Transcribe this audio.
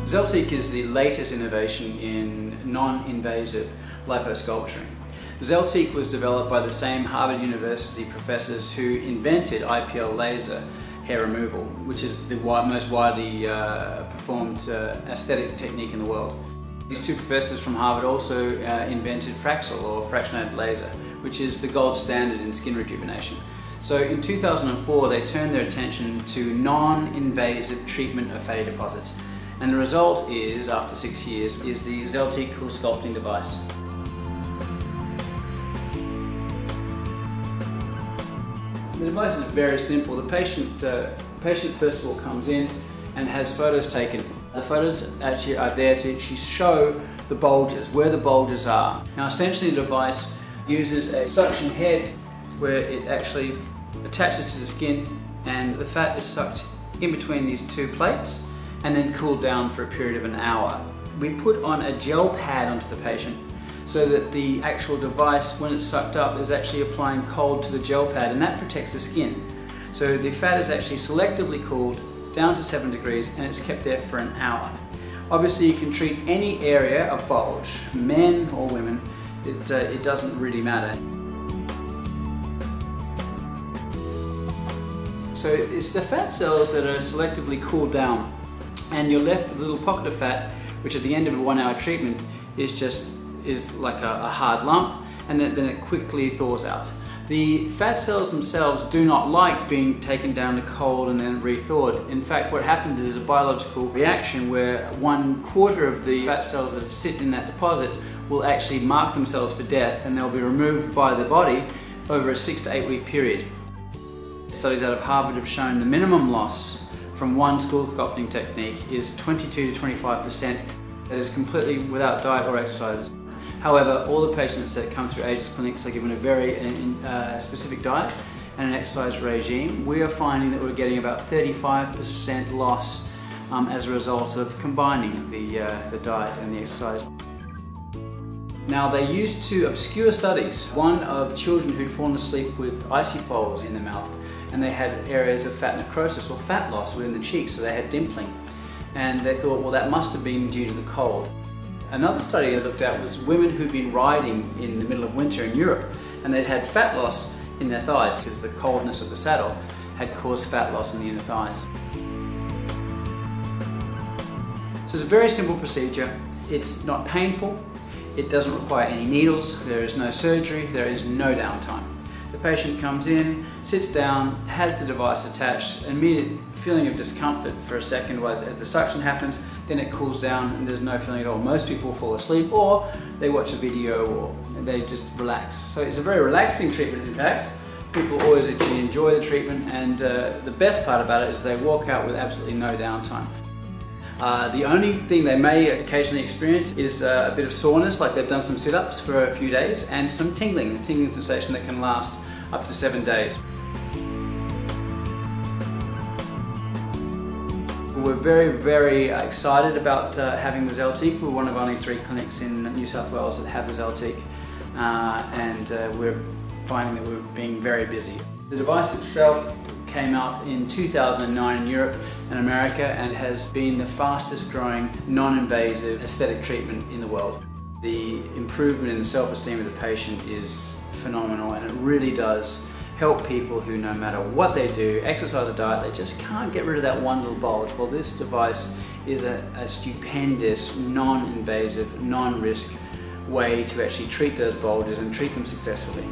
Zeltic is the latest innovation in non-invasive liposculpturing. Zeltic was developed by the same Harvard University professors who invented IPL laser hair removal, which is the most widely performed aesthetic technique in the world. These two professors from Harvard also invented Fraxel, or fractionated laser, which is the gold standard in skin rejuvenation. So in 2004 they turned their attention to non-invasive treatment of fatty deposits. And the result is, after 6 years, is the Zeltic CoolSculpting device. The device is very simple. The patient first of all comes in and has photos taken. The photos actually are there to actually show the bulges, where the bulges are. Now essentially the device uses a suction head where it actually attaches to the skin and the fat is sucked in between these two plates and then cooled down for a period of an hour. We put on a gel pad onto the patient so that the actual device, when it's sucked up, is actually applying cold to the gel pad, and that protects the skin. So the fat is actually selectively cooled down to 7 degrees and it's kept there for an hour. Obviously you can treat any area of bulge, men or women, it doesn't really matter. So it's the fat cells that are selectively cooled down, and you're left with a little pocket of fat, which at the end of a 1 hour treatment is like a hard lump, and then it quickly thaws out. The fat cells themselves do not like being taken down to cold and then re-thawed. In fact, what happens is a biological reaction where 1/4 of the fat cells that sit in that deposit will actually mark themselves for death, and they'll be removed by the body over a 6 to 8 week period. Studies out of Harvard have shown the minimum loss from one CoolSculpting technique is 22 to 25%. That is completely without diet or exercise. However, all the patients that come through Ageless clinics are given a very specific diet and an exercise regime. We are finding that we're getting about 35% loss as a result of combining the diet and the exercise. Now, they used two obscure studies, one of children who'd fallen asleep with icy poles in their mouth, and they had areas of fat necrosis or fat loss within the cheeks, so they had dimpling. And they thought, well, that must have been due to the cold. Another study they looked at was women who'd been riding in the middle of winter in Europe, and they'd had fat loss in their thighs because the coldness of the saddle had caused fat loss in the inner thighs. So it's a very simple procedure. It's not painful. It doesn't require any needles. There is no surgery. There is no downtime. The patient comes in, sits down, has the device attached, an immediate feeling of discomfort for a second as the suction happens, then it cools down and there's no feeling at all. Most people fall asleep, or they watch a video, or they just relax. So it's a very relaxing treatment, in fact. People always actually enjoy the treatment, and the best part about it is they walk out with absolutely no downtime. The only thing they may occasionally experience is a bit of soreness, like they've done some sit-ups for a few days, and some tingling, a tingling sensation that can last up to 7 days. We're very, very excited about having the Zeltic. We're one of only 3 clinics in New South Wales that have the Zeltic, and we're finding that we're being very busy. The device itself came out in 2009 in Europe and America, and has been the fastest growing non-invasive aesthetic treatment in the world. The improvement in the self-esteem of the patient is phenomenal, and it really does help people who, no matter what they do, exercise or diet, they just can't get rid of that one little bulge. Well, this device is a stupendous, non-invasive, non-risk way to actually treat those bulges and treat them successfully.